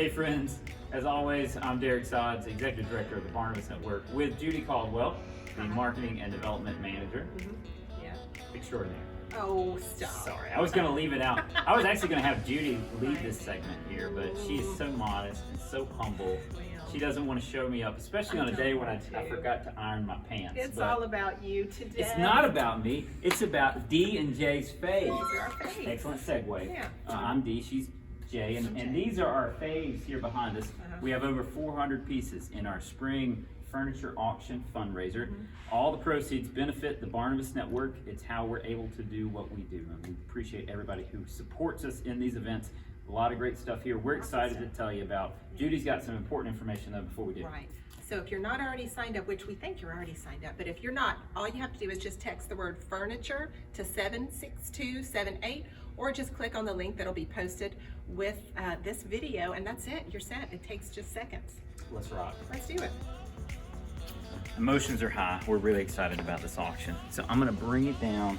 Hey friends, as always, I'm Derrick Sods, Executive Director of the Barnabas Network, with Judy Caldwell, the Marketing and Development Manager. Yeah. Extraordinary. Oh, stop. Sorry, I was going to leave it out. I was actually going to have Judy lead this segment here, but she is so modest and so humble. She doesn't want to show me up, especially on a day when I forgot to iron my pants. It's all about you today. It's not about me. It's about D and J's faves. These are our faves. Excellent segue. Yeah. I'm D, she's Jay, and these are our faves here behind us. We have over 400 pieces in our spring furniture auction fundraiser. All the proceeds benefit the Barnabas Network. It's how we're able to do what we do, and we appreciate everybody who supports us in these events. A lot of great stuff here. We're excited to tell you about. Judy's got some important information though before we do. Right. So if you're not already signed up, which we think you're already signed up, but if you're not, all you have to do is just text the word furniture to 76278, or just click on the link that'll be posted with this video, and that's it. You're set. It takes just seconds. Let's rock. Let's do it. Emotions are high. We're really excited about this auction. So I'm gonna bring it down,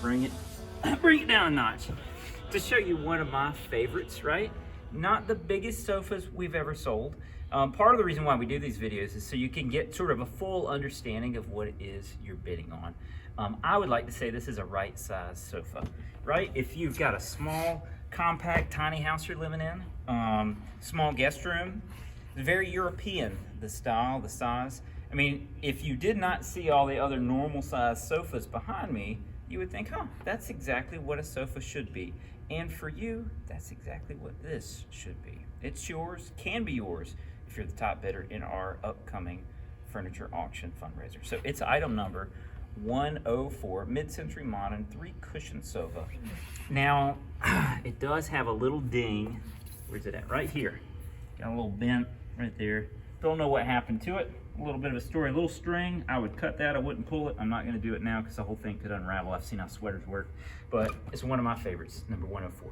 bring it down a notch to show you one of my favorites, right? Not the biggest sofas we've ever sold. Part of the reason why we do these videos is so you can get sort of a full understanding of what it is you're bidding on. I would like to say this is a right size sofa, right? If you've got a small, compact, tiny house you're living in, small guest room, very European, the style, the size. I mean, if you did not see all the other normal size sofas behind me, you would think, huh, that's exactly what a sofa should be. And for you, that's exactly what this should be. It's yours, can be yours, if you're the top bidder in our upcoming furniture auction fundraiser. So it's item number 104, mid-century modern 3-cushion sofa. Now, it does have a little ding. Where's it at? Right here. Got a little bent right there. Don't know what happened to it. A little bit of a story, a little string. I would cut that, I wouldn't pull it. I'm not gonna do it now because the whole thing could unravel. I've seen how sweaters work, but it's one of my favorites, number 104.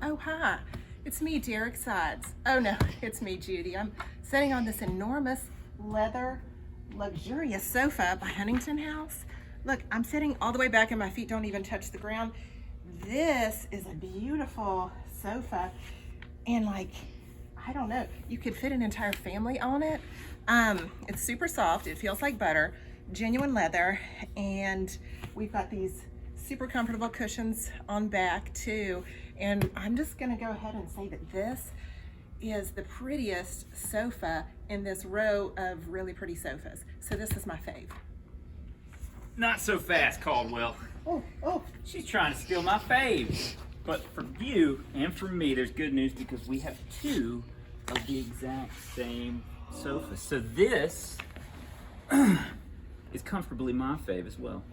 Oh, hi. It's me, Derrick Sods. Oh no, it's me, Judy. I'm sitting on this enormous leather, luxurious sofa by Huntington House. Look, I'm sitting all the way back and my feet don't even touch the ground. This is a beautiful sofa, and like, I don't know, you could fit an entire family on it. It's super soft, it feels like butter, genuine leather, and we've got these super comfortable cushions on back too. And I'm just gonna go ahead and say that this is the prettiest sofa in this row of really pretty sofas. So this is my fave. Not so fast, Caldwell. Oh. She's trying to steal my faves. But for you and for me, there's good news because we have two of the exact same sofas. So this is comfortably my fave as well.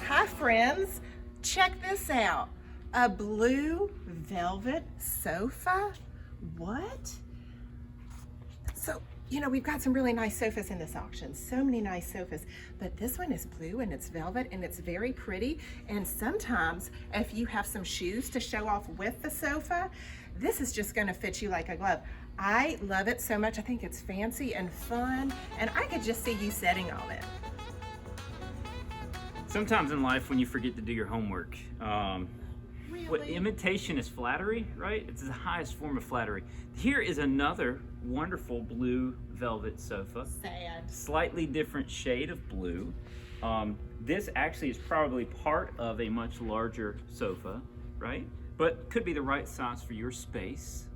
Hi friends, check this out. A blue velvet sofa? What? So, you know, we've got some really nice sofas in this auction, so many nice sofas, but this one is blue and it's velvet and it's very pretty. And sometimes if you have some shoes to show off with the sofa, this is just gonna fit you like a glove. I love it so much. I think it's fancy and fun, and I could just see you sitting on it. Sometimes in life when you forget to do your homework, what Really? imitation is flattery, right? It's the highest form of flattery. Here is another wonderful blue velvet sofa. Sad. Slightly different shade of blue. This actually is probably part of a much larger sofa, right? But could be the right size for your space.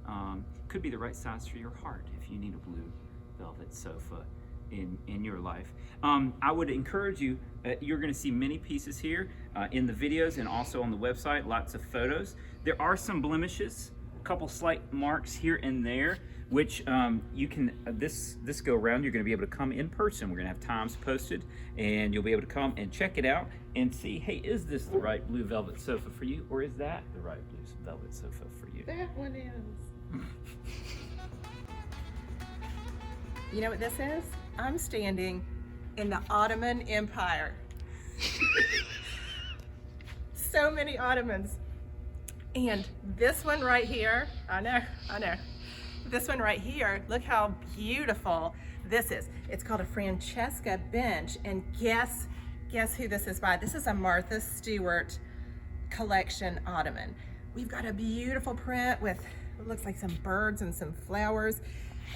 Could be the right size for your heart if you need a blue velvet sofa in your life. I would encourage you, you're going to see many pieces here in the videos and also on the website, lots of photos. There are some blemishes, a couple slight marks here and there, which you can, this go around, you're going to be able to come in person. We're going to have times posted and you'll be able to come and check it out and see, hey, is this the right blue velvet sofa for you, or is that the right blue velvet sofa for you? That one is. You know what this is? I'm standing in the Ottoman Empire. So many Ottomans. And this one right here, I know. This one right here, look how beautiful this is. It's called a Francesca bench, and guess guess who this is by. This is a Martha Stewart collection ottoman. We've got a beautiful print with, it looks like some birds and some flowers,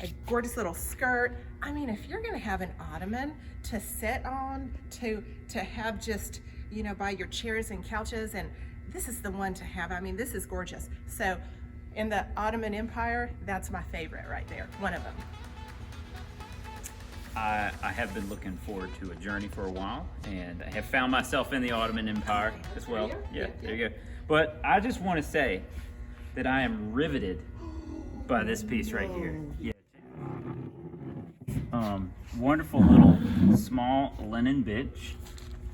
a gorgeous little skirt. I mean, if you're gonna have an ottoman to sit on, to have just, you know, by your chairs and couches, and this is the one to have. I mean, this is gorgeous. So in the Ottoman Empire, that's my favorite right there, one of them. I have been looking forward to a journey for a while, and I have found myself in the Ottoman Empire as well. Yeah, there you go. But I just want to say that I am riveted by this piece right here. Yeah. Wonderful little small linen bench.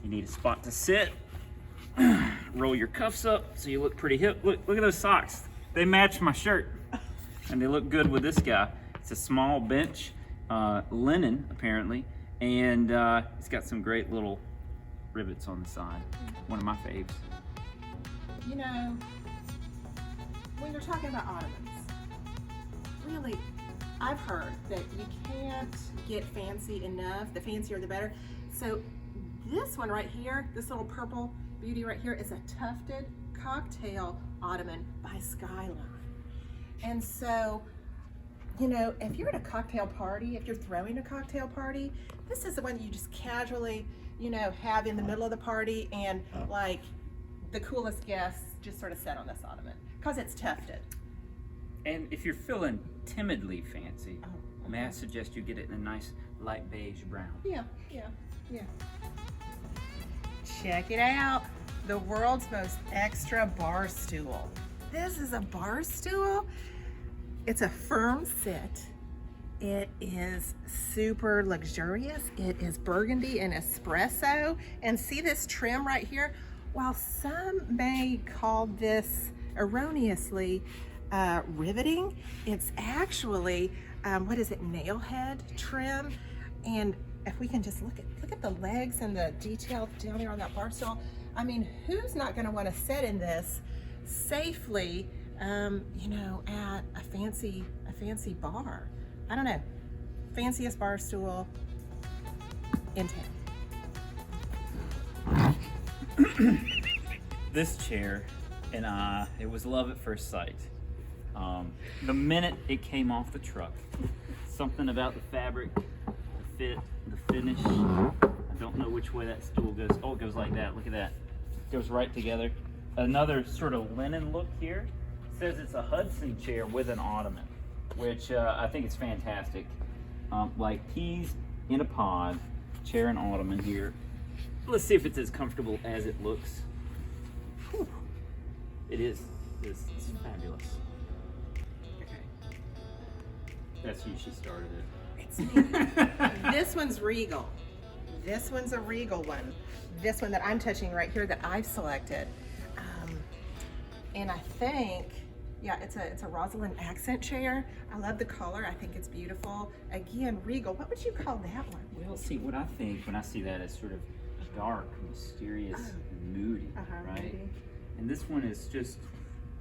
You need a spot to sit. Roll your cuffs up so you look pretty hip. Look at those socks. They match my shirt, and they look good with this guy. It's a small bench, linen apparently, and it's got some great little rivets on the side. One of my faves. You know, when you're talking about ottomans, really, I've heard that you can't get fancy enough. The fancier the better. So this one right here, this little purple beauty right here, is a tufted cocktail ottoman by Skyline. And so, you know, if you're at a cocktail party, if you're throwing a cocktail party, this is the one you just casually, you know, have in the middle of the party, and like the coolest guests just sort of sit on this ottoman because it's tufted. And if you're feeling timidly fancy, may I suggest you get it in a nice light beige brown? Yeah. Check it out. The world's most extra bar stool. This is a bar stool. It's a firm sit. It is super luxurious. It is burgundy and espresso. And see this trim right here? While some may call this erroneously riveting, it's actually, what is it, nail head trim. And if we can just look at the legs and the detail down there on that bar stool. I mean, who's not going to want to sit in this safely, you know, at a fancy bar? I don't know. Fanciest bar stool in town. This chair and it was love at first sight. The minute it came off the truck, something about the fabric, the fit, the finish. I don't know which way that stool goes. Oh, it goes like that. Look at that. It goes right together. Another sort of linen look here. It says it's a Hudson chair with an ottoman, which I think is fantastic. Like peas in a pod, chair and ottoman here. Let's see if it's as comfortable as it looks. Whew. It is. It's fabulous. Okay. That's you. She started it. It's me. This one's regal. This one's a regal one. This one that I'm touching right here that I've selected. And I think, yeah, it's a Rosalind accent chair. I love the color. I think it's beautiful. Again, regal. What would you call that one? Well, see, what I think when I see that is sort of dark, mysterious, moody, right? Moody. And this one is just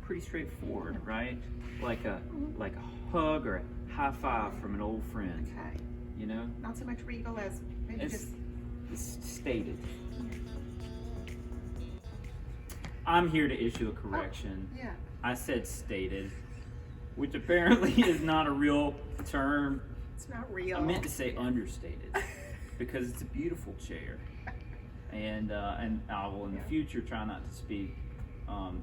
pretty straightforward, right? Like a hug or a high five from an old friend. Okay. You know? Not so much regal as maybe it's stated. I'm here to issue a correction. Oh, yeah. I said stated, which apparently is not a real term. It's not real. I meant to say understated because it's a beautiful chair. And I will in the future try not to speak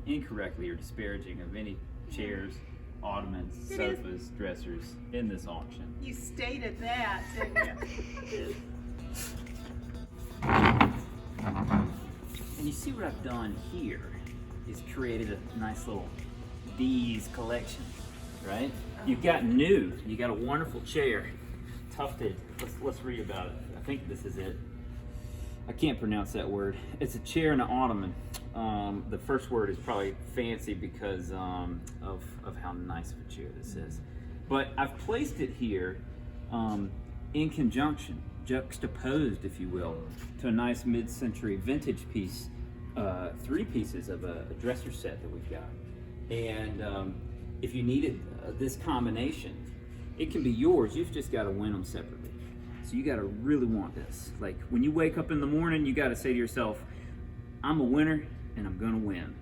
incorrectly or disparaging of any chairs, ottomans, sofas, dressers in this auction. You stated that, didn't you? And you see what I've done here is created a nice little D's collection, right? You've got new, you got a wonderful chair, tufted. Let's read about it. I think this is it. I can't pronounce that word. It's a chair and an ottoman. The first word is probably fancy because of how nice of a chair this is. But I've placed it here in conjunction, juxtaposed, if you will, to a nice mid-century vintage piece, 3 pieces of a dresser set that we've got. And if you needed this combination, it can be yours. You've just got to win them separately. So you gotta really want this. Like when you wake up in the morning, you gotta say to yourself, I'm a winner and I'm gonna win.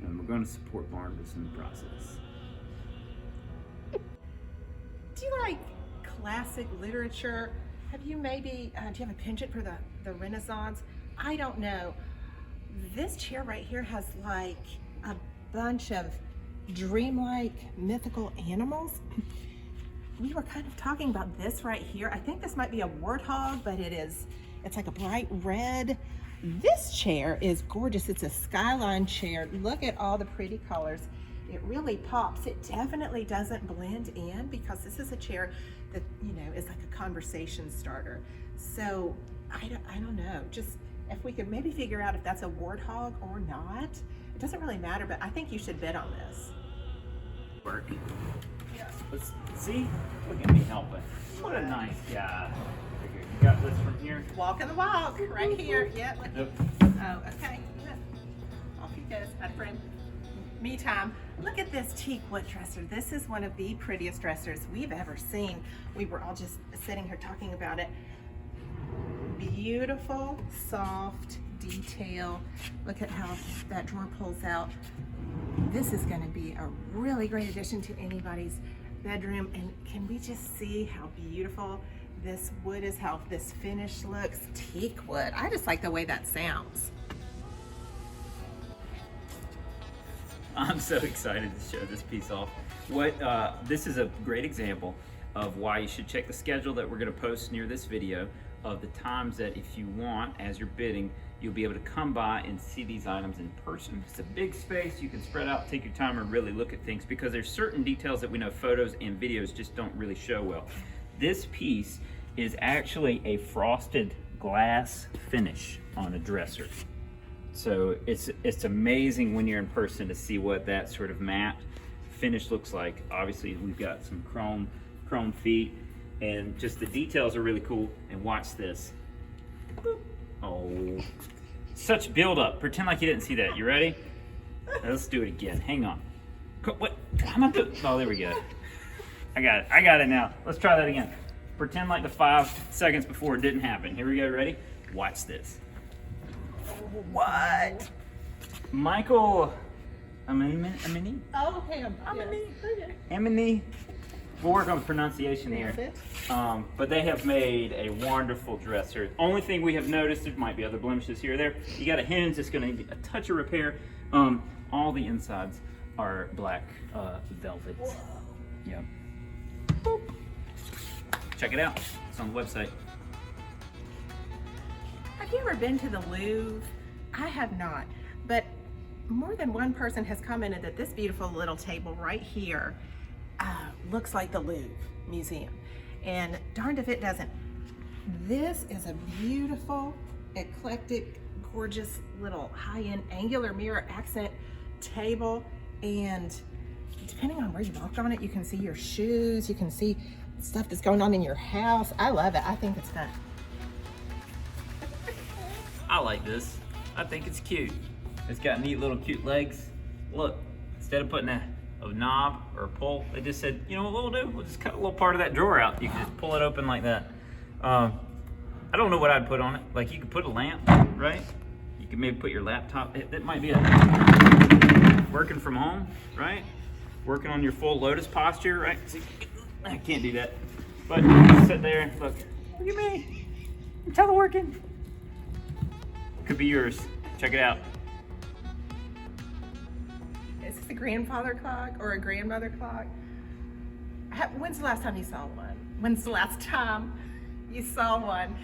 And we're gonna support Barnabas in the process. Do you like classic literature? Have you maybe, do you have a penchant for the Renaissance? I don't know. This chair right here has like a bunch of dreamlike mythical animals. We were kind of talking about this right here. I think this might be a warthog, but it's like a bright red. This chair is gorgeous. It's a skyline chair. Look at all the pretty colors. It really pops. It definitely doesn't blend in because this is a chair that, you know, is like a conversation starter. So I don't know. Just if we could maybe figure out if that's a warthog or not. It doesn't really matter, but I think you should bid on this. Work. Yeah. Let's see. Look at me helping. What a nice guy. You got this from here. Walking the walk right here. Yeah. Yep. Oh, okay. Off he goes, my friend. Me time. Look at this teak wood dresser. This is one of the prettiest dressers we've ever seen. We were all just sitting here talking about it. Beautiful, soft detail. Look at how that drawer pulls out. This is going to be a really great addition to anybody's bedroom. And can we just see how beautiful this wood is, how this finish looks? Teak wood. I just like the way that sounds. I'm so excited to show this piece off. This is a great example of why you should check the schedule that we're going to post near this video of the times that if you want, as you're bidding, you'll be able to come by and see these items in person. It's a big space. You can spread out, take your time, and really look at things because there's certain details that we know photos and videos just don't really show well. This piece is actually a frosted glass finish on a dresser. So it's amazing when you're in person to see what that sort of matte finish looks like. Obviously, we've got some chrome feet, and just the details are really cool. And watch this. Boop. Oh, such build up. Pretend like you didn't see that. You ready? Let's do it again. Hang on. What? How am I doing? Oh, there we go. I got it. I got it now. Let's try that again. Pretend like the 5 seconds before it didn't happen. Here we go. Ready? Watch this. What? Michael Amini? Oh, him. Amini. We'll work on pronunciation here. But they have made a wonderful dresser. Only thing we have noticed, there might be other blemishes here or there. You got a hinge that's going to need a touch of repair. All the insides are black velvet. Whoa. Yep. Boop. Check it out. It's on the website. Have you ever been to the Louvre? I have not, but more than one person has commented that this beautiful little table right here looks like the Louvre Museum, and darned if it doesn't. This is a beautiful, eclectic, gorgeous little high-end angular mirror accent table, and depending on where you walk on it, you can see your shoes, you can see stuff that's going on in your house. I love it. I think it's fun. I like this. I think it's cute. It's got neat little cute legs. Look, instead of putting a knob or a pull, they just said, you know what we'll do? We'll just cut a little part of that drawer out. You can just pull it open like that. I don't know what I'd put on it. Like you could put a lamp, right? You could maybe put your laptop. That might be working from home, right? Working on your full lotus posture, right? See, I can't do that. But sit there, look at me. I'm teleworking. Could be yours. Check it out. Is this a grandfather clock or a grandmother clock? When's the last time you saw one? When's the last time you saw one?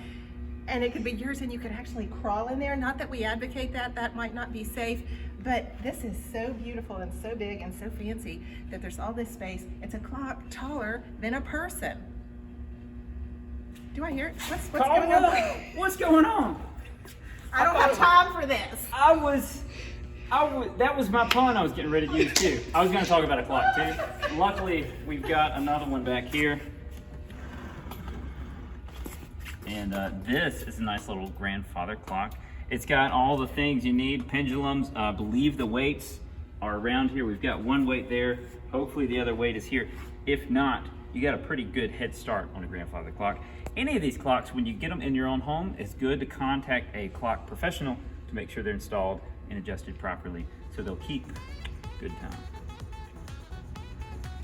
And it could be yours and you could actually crawl in there. Not that we advocate that, that might not be safe, but this is so beautiful and so big and so fancy that there's all this space. It's a clock taller than a person. Do I hear it? What's going on? What's going on? I don't have time for this. That was my pun I was getting ready to use too. I was going to talk about a clock too. Luckily, we've got another one back here. And this is a nice little grandfather clock. It's got all the things you need, pendulums. I believe the weights are around here. We've got one weight there. Hopefully the other weight is here. If not, you got a pretty good head start on a grandfather clock. Any of these clocks, when you get them in your own home, it's good to contact a clock professional to make sure they're installed and adjusted properly so they'll keep good time.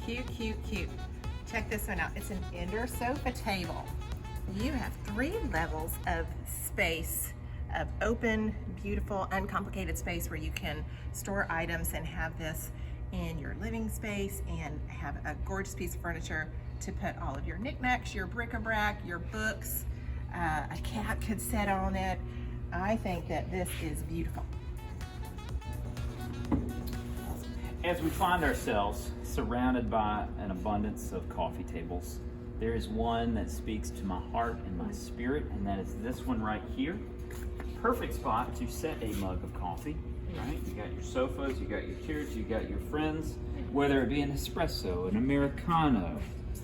Cute, cute, cute. Check this one out. It's an indoor sofa table. You have 3 levels of space, of open, beautiful, uncomplicated space where you can store items and have this in your living space and have a gorgeous piece of furniture to put all of your knickknacks, your bric-a-brac, your books. A cat could sit on it. I think that this is beautiful. As we find ourselves surrounded by an abundance of coffee tables, there is one that speaks to my heart and my spirit, and that is this one right here. Perfect spot to set a mug of coffee, right? You got your sofas, you got your chairs, you got your friends, whether it be an espresso, an Americano,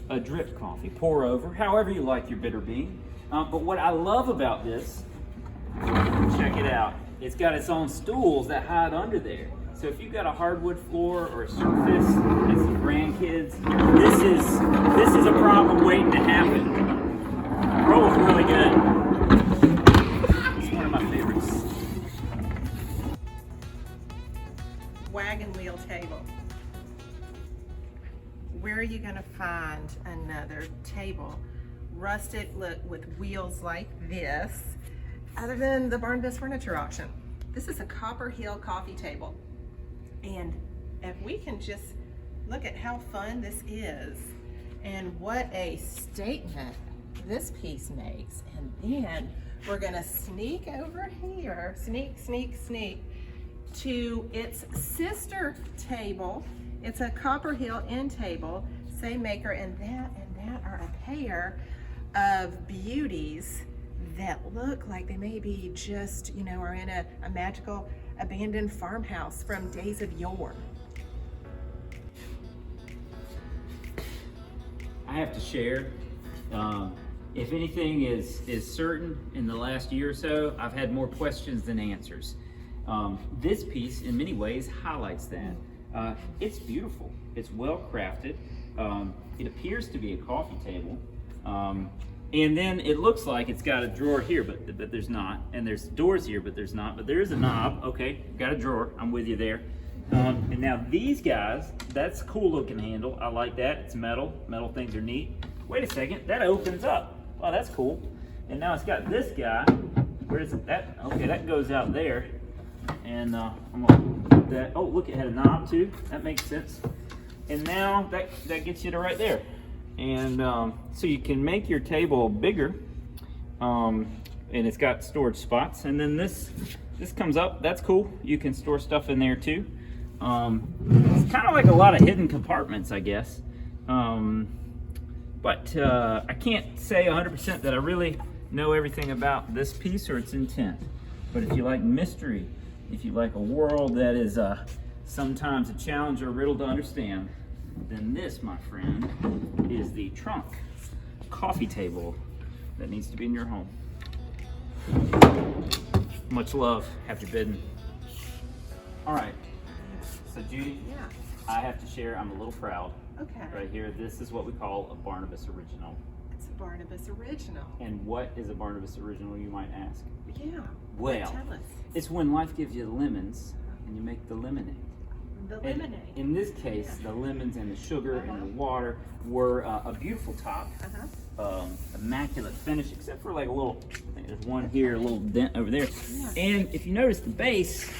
a drip coffee, pour over, however you like your bitter bean. But what I love about this, check it out, it's got its own stools that hide under there. So if you've got a hardwood floor or a surface and some grandkids, this is a problem waiting to happen. Rolls really good. It's one of my favorites. Wagon wheel table. Where are you going to find another table rusted, look, with wheels like this, other than the Barnabas Furniture Auction? This is a Copper Hill coffee table. And if we can just look at how fun this is and what a statement this piece makes. And then we're gonna sneak over here, sneak to its sister table. It's a Copper Hill end table, same maker, and that are a pair of beauties that look like they may be just, you know, are in a magical abandoned farmhouse from days of yore. I have to share, if anything is certain in the last year or so, I've had more questions than answers. This piece in many ways highlights that. It's beautiful, it's well crafted, it appears to be a coffee table, and then it looks like it's got a drawer here, but there's not. And there's doors here, but there's not. But there is a knob. Okay, got a drawer. I'm with you there. And now these guys, that's a cool looking handle. I like that. It's metal. Metal things are neat. Wait a second, that opens up. Oh, that's cool. And now it's got this guy. Where is it? That, okay, that goes out there. And I'm gonna put that. Oh, look, it had a knob too. That makes sense. And now that gets you to right there. And so you can make your table bigger, and it's got storage spots. And then this comes up. That's cool. You can store stuff in there too. It's kind of like a lot of hidden compartments, I guess. But I can't say 100% that I really know everything about this piece or its intent. But if you like mystery, if you like a world that is sometimes a challenge or a riddle to understand, then this, my friend, is the trunk coffee table that needs to be in your home. Much love. Happy bidding. All right. So Judy, Yeah. I have to share, I'm a little proud. Okay. Right here, this is what we call a Barnabas original. It's a Barnabas original. And what is a Barnabas original, you might ask? Yeah. Well, tell us. it's when life gives you lemons and you make the lemonade. The And lemonade. in this case, the lemons and the sugar and the water were a beautiful top, immaculate finish, except for like a little, I think there's one here, a little dent over there. Yeah. And if you notice, the base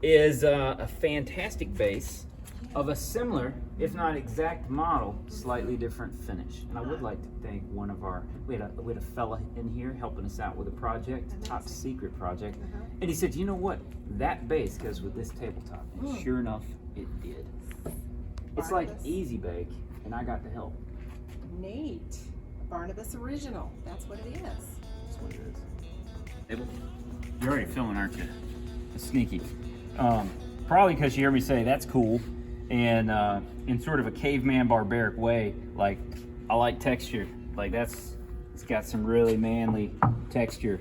is a fantastic base of a similar, if not exact model, slightly different finish. And I would like to thank one of our, we had a fella in here helping us out with a project, a top secret project. And he said, you know what? That base goes with this tabletop. And sure enough, it did. It's like Barnabas. easy bake, and I got to help. Neat. Barnabas original. That's what it is. That's what it is. You're already filming, aren't you? That's sneaky. Probably because you hear me say that's cool, and in sort of a caveman barbaric way, like I like texture. Like it's got some really manly texture.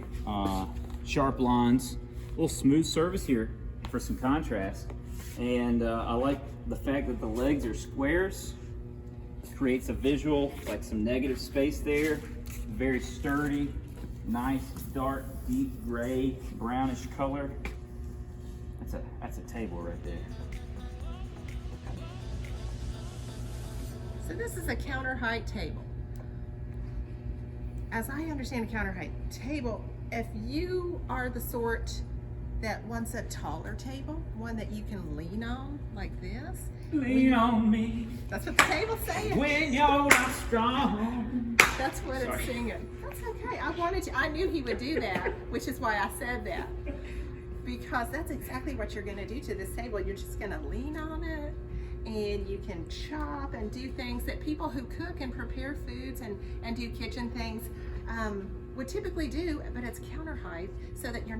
Sharp lines, a little smooth surface here for some contrast. And I like the fact that the legs are squares. creates a visual, like some negative space there. Very sturdy, nice, dark, deep gray, brownish color. That's a table right there. So this is a counter height table. As I understand a counter height table, if you are the sort that wants a taller table, one that you can lean on like this. Lean on me. That's what the table's saying. When you're not strong. That's what it's singing. That's okay. I knew he would do that, which is why I said that. Because that's exactly what you're gonna do to this table. You're just gonna lean on it, and you can chop and do things that people who cook and prepare foods and do kitchen things would typically do, but it's counter height so that you're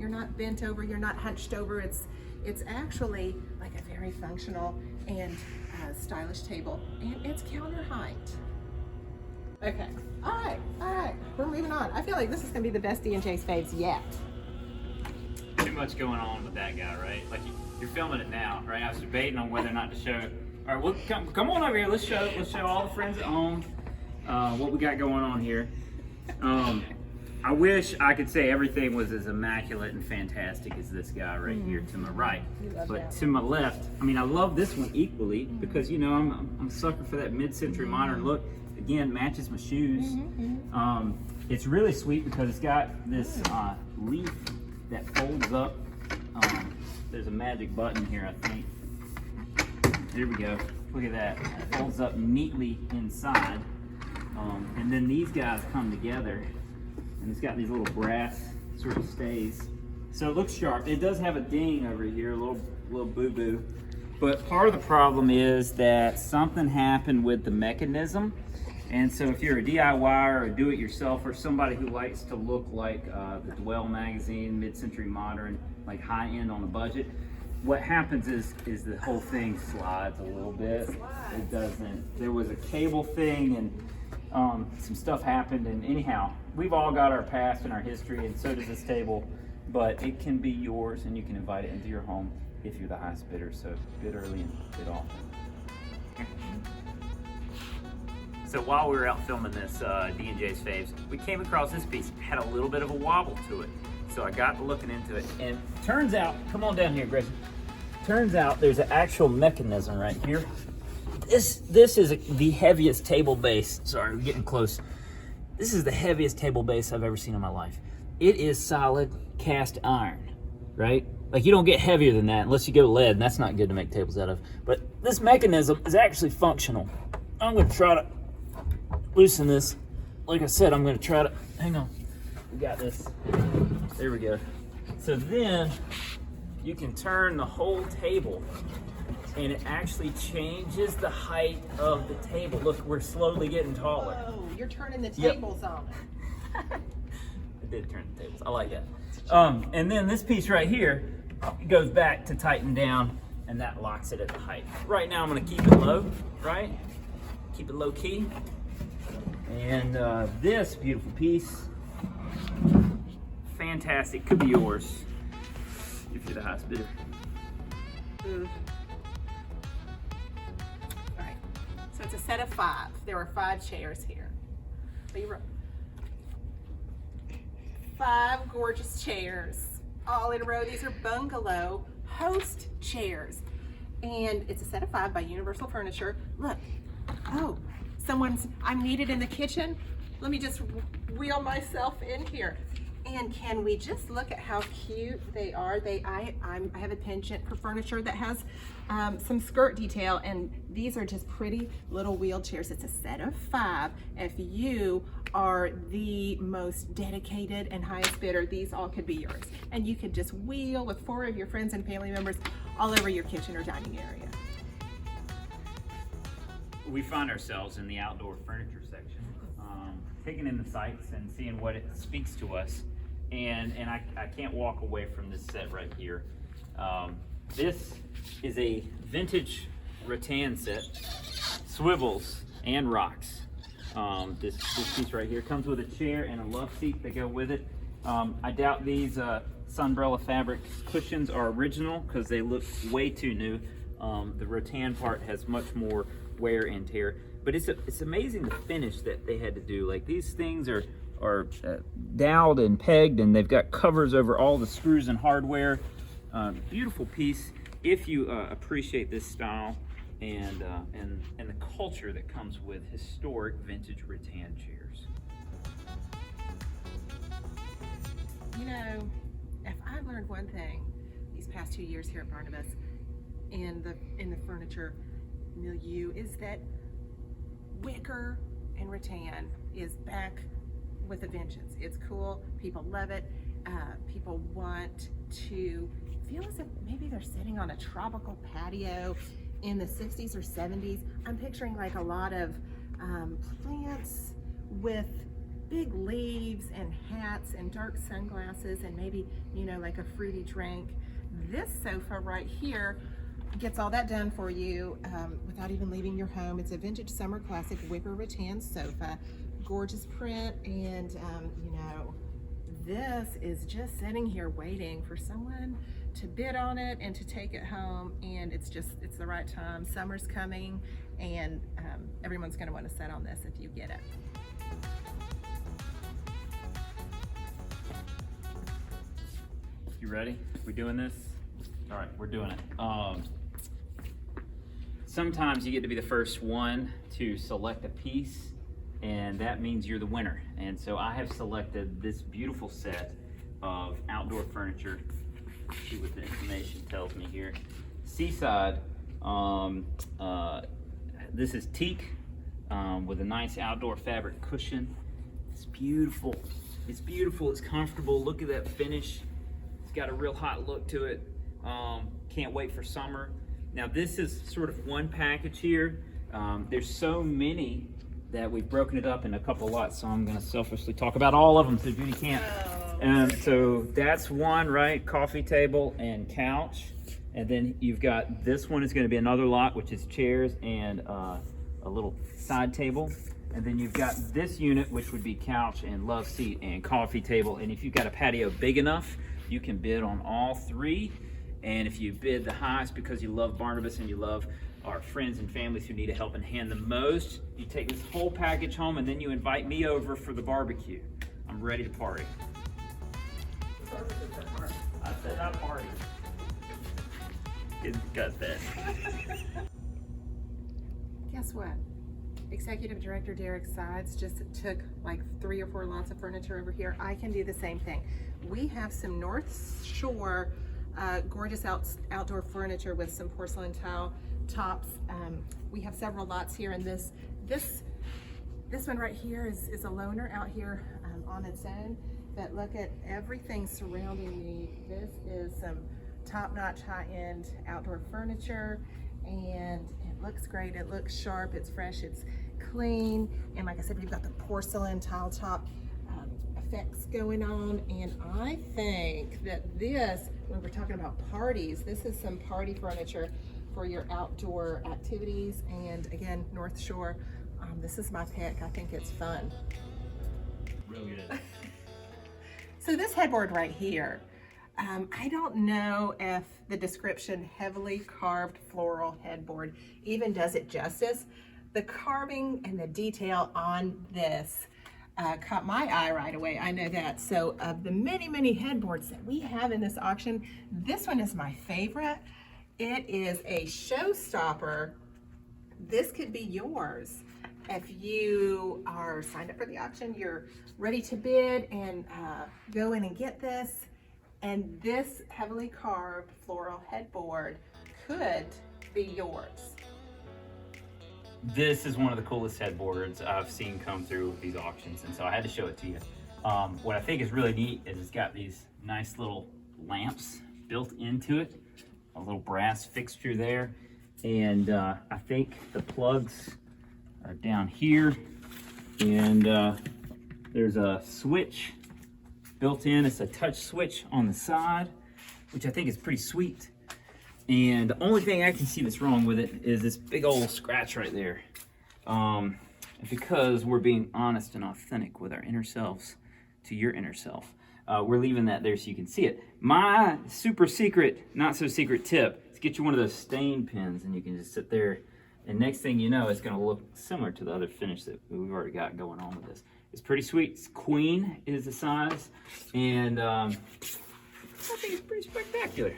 not bent over, you're not hunched over. It's actually like a very functional and stylish table, and it's counter height. Okay, all right, we're moving on. I feel like this is gonna be the best D&J's Faves yet. Too much going on with that guy, right? Like you're filming it now, right? I was debating on whether or not to show. All right, well, come on over here. Let's show all the friends at home what we got going on here. I wish I could say everything was as immaculate and fantastic as this guy right here to my right, but to my left, I mean, I love this one equally because you know I'm a sucker for that mid-century modern look. Again, matches my shoes. It's really sweet because it's got this leaf that folds up. There's a magic button here, I think. There we go. Look at that. It folds up neatly inside. And then these guys come together, and it's got these little brass sort of stays. So it looks sharp. It does have a ding over here, a little boo-boo. But part of the problem is that something happened with the mechanism. And so if you're a DIYer or a do-it-yourself or somebody who likes to look like the Dwell magazine, mid-century modern, like high-end on a budget, what happens is the whole thing slides a little bit. It doesn't. There was a cable thing and some stuff happened, and anyhow, we've all got our past and our history, and so does this table, but it can be yours and you can invite it into your home if you're the highest bidder, so bid early and bid often. So while we were out filming this D&J's Faves, we came across this piece. It had a little bit of a wobble to it. So I got looking into it, and turns out, come on down here, Gracie. Turns out there's an actual mechanism right here. This is the heaviest table base. Sorry, we're getting close. This is the heaviest table base I've ever seen in my life. It is solid cast iron, right? Like you don't get heavier than that unless you go lead, and that's not good to make tables out of. But this mechanism is actually functional. I'm gonna try to loosen this. Like I said, I'm gonna try to, hang on. We got this. There we go. So then you can turn the whole table and it actually changes the height of the table. Look, we're slowly getting taller. Oh, you're turning the tables on. I did turn the tables. I like that. And then this piece right here goes back to tighten down, and that locks it at the height. Right now I'm gonna keep it low, right? Keep it low key. And this beautiful piece, fantastic, could be yours if you're the highest bidder. All right, so it's a set of 5. There are 5 chairs here. So you 5 gorgeous chairs, all in a row. These are bungalow host chairs. And it's a set of 5 by Universal Furniture. Look, oh, I'm needed in the kitchen. Let me just wheel myself in here. And can we just look at how cute they are? I have a penchant for furniture that has some skirt detail, and these are just pretty little wheelchairs. It's a set of 5. If you are the most dedicated and highest bidder, these all could be yours. And you could just wheel with 4 of your friends and family members all over your kitchen or dining area. We find ourselves in the outdoor furniture section, taking in the sights and seeing what it speaks to us. And I can't walk away from this set right here. This is a vintage rattan set, swivels and rocks. This piece right here comes with a chair and a love seat that go with it. I doubt these Sunbrella fabric cushions are original because they look way too new. The rattan part has much more wear and tear. But it's amazing the finish that they had to do. Like these things are doweled and pegged, and they've got covers over all the screws and hardware. Beautiful piece if you appreciate this style and the culture that comes with historic vintage rattan chairs. You know, if I learned one thing these past 2 years here at Barnabas in the furniture milieu, is that wicker and rattan is back with a vengeance. It's cool. People love it. People want to feel as if maybe they're sitting on a tropical patio in the 60s or 70s. I'm picturing like a lot of plants with big leaves and hats and dark sunglasses and maybe, you know, like a fruity drink. This sofa right here gets all that done for you without even leaving your home. It's a vintage summer classic wicker rattan sofa, gorgeous print, and you know, this is just sitting here waiting for someone to bid on it and to take it home, and it's the right time. Summer's coming, and everyone's going to want to sit on this if you get it. You ready? We doing this? All right, we're doing it. Sometimes you get to be the first one to select a piece, and that means you're the winner. And so I have selected this beautiful set of outdoor furniture. Let's see what the information tells me here. Seaside. This is teak with a nice outdoor fabric cushion. It's beautiful. It's beautiful. It's comfortable. Look at that finish. It's got a real hot look to it. Can't wait for summer. Now this is sort of one package here. There's so many that we've broken it up in a couple lots, so I'm going to selfishly talk about all of them so Judy can't. So that's one, right? Coffee table and couch. And then you've got this one is going to be another lot, which is chairs and a little side table. And then you've got this unit, which would be couch and love seat and coffee table. And if you've got a patio big enough, you can bid on all three. And if you bid the highest because you love Barnabas and you love our friends and families who need a helping hand the most, you take this whole package home and then you invite me over for the barbecue. I'm ready to party. I said I party. Kids got that. Guess what? Executive Director Derrick Sides just took like 3 or 4 lots of furniture over here. I can do the same thing. We have some North Shore gorgeous outdoor furniture with some porcelain tile tops. We have several lots here, and this one right here is a loner out here on its own. But look at everything surrounding me. This is some top-notch, high-end outdoor furniture, and it looks great. It looks sharp. It's fresh. It's clean. And like I said, we've got the porcelain tile top effects going on. And I think that this, when we're talking about parties, this is some party furniture for your outdoor activities. And again, North Shore, this is my pick. I think it's fun. Real good. So this headboard right here, I don't know if the description heavily carved floral headboard even does it justice. The carving and the detail on this caught my eye right away. I know that. So of the many, many headboards that we have in this auction, this one is my favorite. It is a showstopper. This could be yours. If you are signed up for the auction, you're ready to bid and go in and get this. And this heavily carved floral headboard could be yours. This is one of the coolest headboards I've seen come through these auctions, and so I had to show it to you. What I think is really neat is it's got these nice little lamps built into it, a little brass fixture there, and I think the plugs are down here, and there's a switch built in. It's a touch switch on the side, which I think is pretty sweet. And the only thing I can see that's wrong with it is this big old scratch right there. Because we're being honest and authentic with our inner selves to your inner self, we're leaving that there so you can see it. My super secret, not so secret tip is get you one of those stain pins, and you can just sit there And next thing you know, it's gonna look similar to the other finish that we've already got going on with this. It's pretty sweet. It's queen is the size, and I think it's pretty spectacular.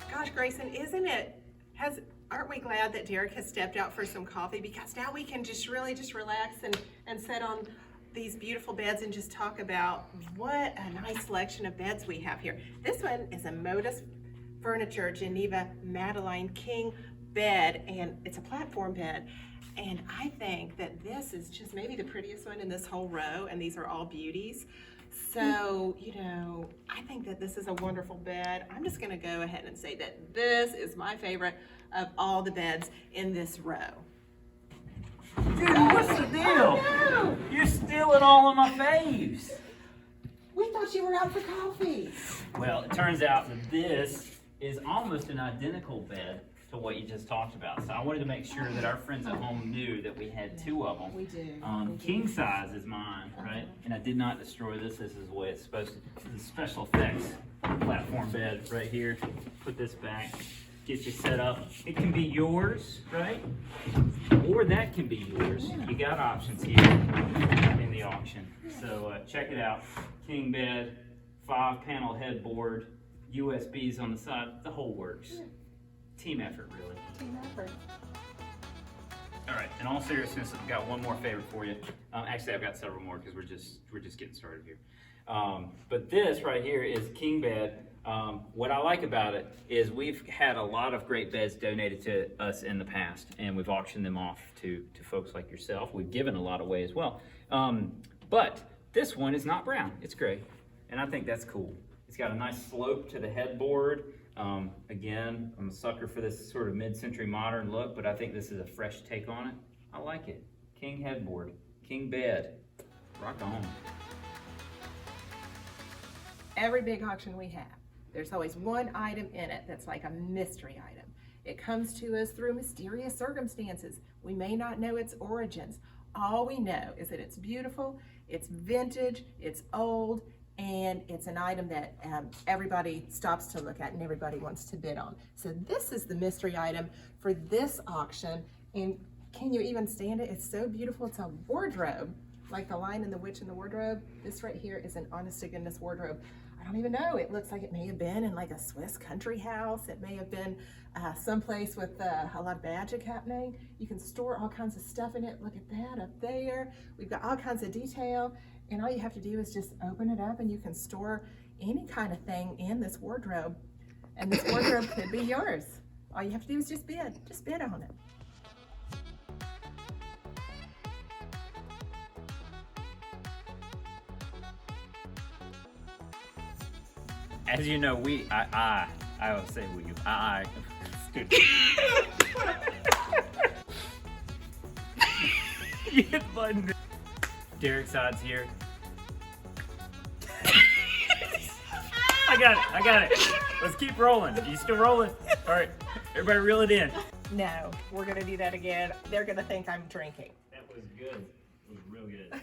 Gosh, Grayson, aren't we glad that Derrick has stepped out for some coffee? Because now we can just really just relax and sit on these beautiful beds and just talk about what a nice selection of beds we have here. This one is a Modus Furniture Geneva Madeline King bed, and it's a platform bed. And I think that this is just maybe the prettiest one in this whole row, and these are all beauties. So, you know, I think that this is a wonderful bed. I'm just gonna go ahead and say that this is my favorite of all the beds in this row. Dude, what's the deal? Oh, no. You're stealing all of my faves. We thought you were out for coffee. Well, it turns out that this is almost an identical bed to what you just talked about. So I wanted to make sure that our friends at home knew that we had two of them. We do. King size is mine, right? And I did not destroy this. This is the way it's supposed to. This is special effects platform bed right here. Put this back, get you set up. It can be yours, right? Or that can be yours. You got options here in the auction. So check it out. King bed, 5-panel headboard, USBs on the side, the whole works. Team effort, really. Team effort. All right, in all seriousness, I've got one more favorite for you. Actually, I've got several more because we're just getting started here. But this right here is king bed. What I like about it is we've had a lot of great beds donated to us in the past, and we've auctioned them off to folks like yourself. We've given a lot away as well. But this one is not brown, it's gray, and I think that's cool. It's got a nice slope to the headboard. Again, I'm a sucker for this sort of mid-century modern look, but I think this is a fresh take on it. I like it. King headboard, king bed, rock on. Every big auction we have, there's always one item in it that's like a mystery item. It comes to us through mysterious circumstances. We may not know its origins. All we know is that it's beautiful, it's vintage, it's old, and it's an item that everybody stops to look at and everybody wants to bid on. So this is the mystery item for this auction, and can you even stand it? It's so beautiful. It's a wardrobe, like the Lion and the Witch in the Wardrobe. This right here is an honest to goodness wardrobe. I don't even know. It looks like it may have been in like a Swiss country house. It may have been someplace with a lot of magic happening. You can store all kinds of stuff in it. Look at that up there. We've got all kinds of detail. And all you have to do is just open it up and you can store any kind of thing in this wardrobe. And this wardrobe could be yours. All you have to do is just bid on it. As you know, I always say we, dude. You hit the button. Derrick Sides here. I got it. Let's keep rolling. Are you still rolling? All right, everybody reel it in. No, we're gonna do that again. They're gonna think I'm drinking. That was good. It was real good.